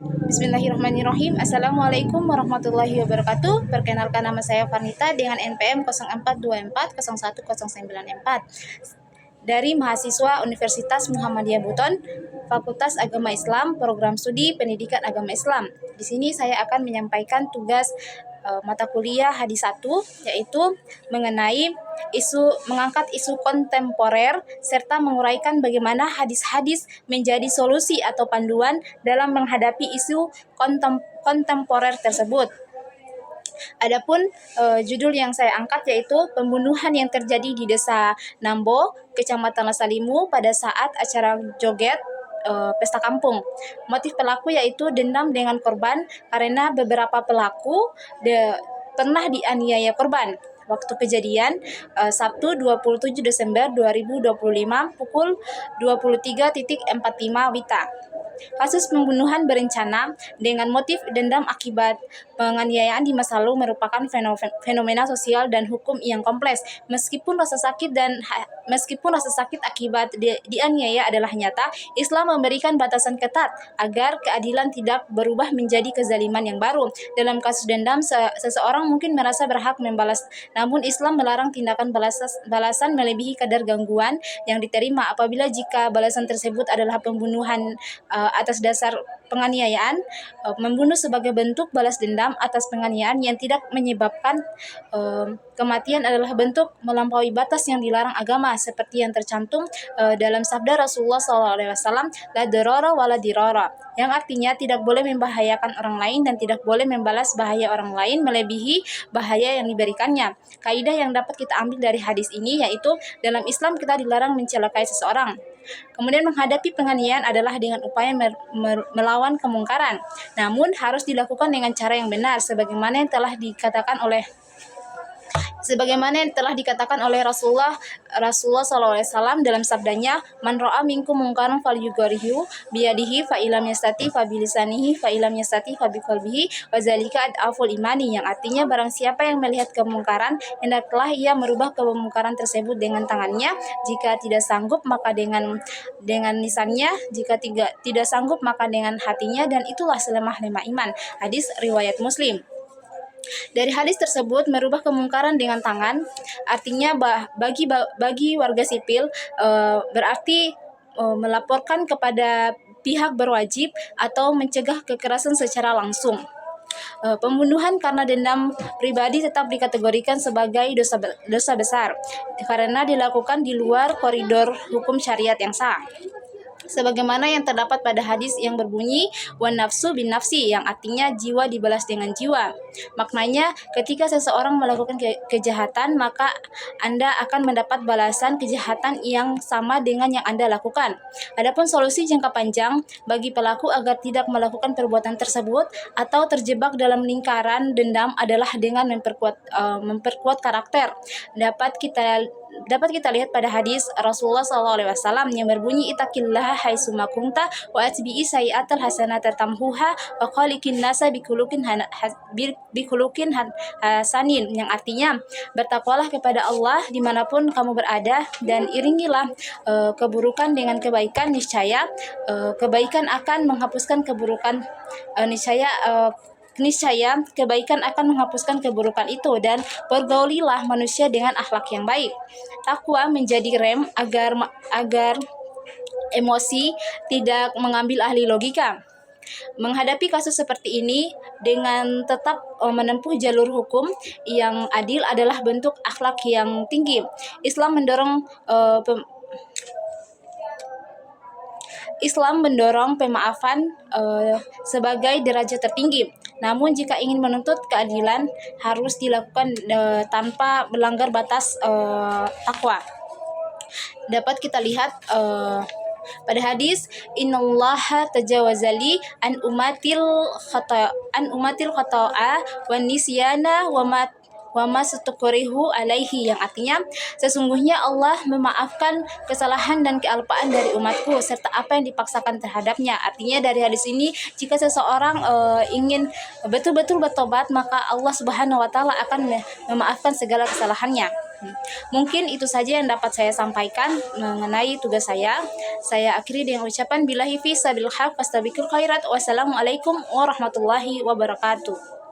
Bismillahirrahmanirrahim. Assalamualaikum warahmatullahi wabarakatuh. Perkenalkan, nama saya Farnita dengan NPM 0424011094 dari mahasiswa Universitas Muhammadiyah Buton, Fakultas Agama Islam, Program Studi Pendidikan Agama Islam. Di sini saya akan menyampaikan tugas mata kuliah hadis 1, yaitu mengenai mengangkat isu kontemporer serta menguraikan bagaimana hadis-hadis menjadi solusi atau panduan dalam menghadapi isu kontemporer tersebut. Adapun judul yang saya angkat yaitu pembunuhan yang terjadi di Desa Nambo, Kecamatan Lasalimu pada saat acara joget pesta kampung. Motif pelaku yaitu dendam dengan korban karena beberapa pelaku pernah dianiaya korban. Waktu kejadian Sabtu 27 Desember 2025 pukul 23.45 WITA. Kasus pembunuhan berencana dengan motif dendam akibat penganiayaan di masa lalu merupakan fenomena sosial dan hukum yang kompleks. Meskipun rasa sakit akibat dianiaya adalah nyata, Islam memberikan batasan ketat agar keadilan tidak berubah menjadi kezaliman yang baru. Dalam kasus dendam, seseorang mungkin merasa berhak membalas, namun Islam melarang tindakan balasan melebihi kadar gangguan yang diterima. Apabila jika balasan tersebut adalah pembunuhan atas dasar penganiayaan, membunuh sebagai bentuk balas dendam atas penganiayaan yang tidak menyebabkan kematian adalah bentuk melampaui batas yang dilarang agama, seperti yang tercantum dalam sabda Rasulullah SAW, la darara wa la dirara, yang artinya tidak boleh membahayakan orang lain dan tidak boleh membalas bahaya orang lain melebihi bahaya yang diberikannya. Kaidah yang dapat kita ambil dari hadis ini yaitu dalam Islam kita dilarang mencelakai seseorang. Kemudian menghadapi penganiayaan adalah dengan upaya melawan kemungkaran, namun harus dilakukan dengan cara yang benar sebagaimana yang telah dikatakan oleh Rasulullah SAW dalam sabdanya, man ra'a minkum mungkaran falyughayyirhu biyadihi fa illam yastati fa bilisanihi fa illam yastati fa biqalbihi wa zalika ad'aful imani, yang artinya barang siapa yang melihat kemungkaran hendaklah ia merubah kemungkaran tersebut dengan tangannya, jika tidak sanggup maka dengan lisannya, jika tidak sanggup maka dengan hatinya, dan itulah selemah-lemah iman. Hadis riwayat Muslim. Dari hadis tersebut, merubah kemungkaran dengan tangan artinya bagi warga sipil berarti melaporkan kepada pihak berwajib atau mencegah kekerasan secara langsung. Pembunuhan karena dendam pribadi tetap dikategorikan sebagai dosa besar karena dilakukan di luar koridor hukum syariat yang sah, sebagaimana yang terdapat pada hadis yang berbunyi wan nafsu bin nafsi, yang artinya jiwa dibalas dengan jiwa. Maknanya ketika seseorang melakukan kejahatan, maka Anda akan mendapat balasan kejahatan yang sama dengan yang Anda lakukan. Adapun solusi jangka panjang bagi pelaku agar tidak melakukan perbuatan tersebut atau terjebak dalam lingkaran dendam adalah dengan memperkuat karakter. Dapat kita lihat pada hadis Rasulullah SAW yang berbunyi ittaqillaha haitsuma kunta wa atbi'i sayyi'atal hasanata tamhuha wa khaliqin nasa bikhuluqin hasanin, yang artinya bertakwalah kepada Allah dimanapun kamu berada dan iringilah keburukan dengan kebaikan, niscaya kebaikan akan menghapuskan keburukan, niscaya kebaikan akan menghapuskan keburukan itu, dan pergaulilah manusia dengan akhlak yang baik. Takwa menjadi rem agar emosi tidak mengambil alih logika. Menghadapi kasus seperti ini dengan tetap menempuh jalur hukum yang adil adalah bentuk akhlak yang tinggi. Islam mendorong pemaafan sebagai derajat tertinggi. Namun jika ingin menuntut keadilan harus dilakukan tanpa melanggar batas takwa. Dapat kita lihat pada hadis innallaha tajawazali an umatil khata'a wan nisyana wa mastukrihu alaihi, yang artinya sesungguhnya Allah memaafkan kesalahan dan kealpaan dari umatku serta apa yang dipaksakan terhadapnya. Artinya dari hadis ini, jika seseorang ingin betul-betul bertobat, maka Allah Subhanahu wa taala akan memaafkan segala kesalahannya. Mungkin itu saja yang dapat saya sampaikan mengenai tugas saya. Saya akhiri dengan ucapan billahi fi sabil haq fastabiqul khairat. Wassalamualaikum warahmatullahi wabarakatuh.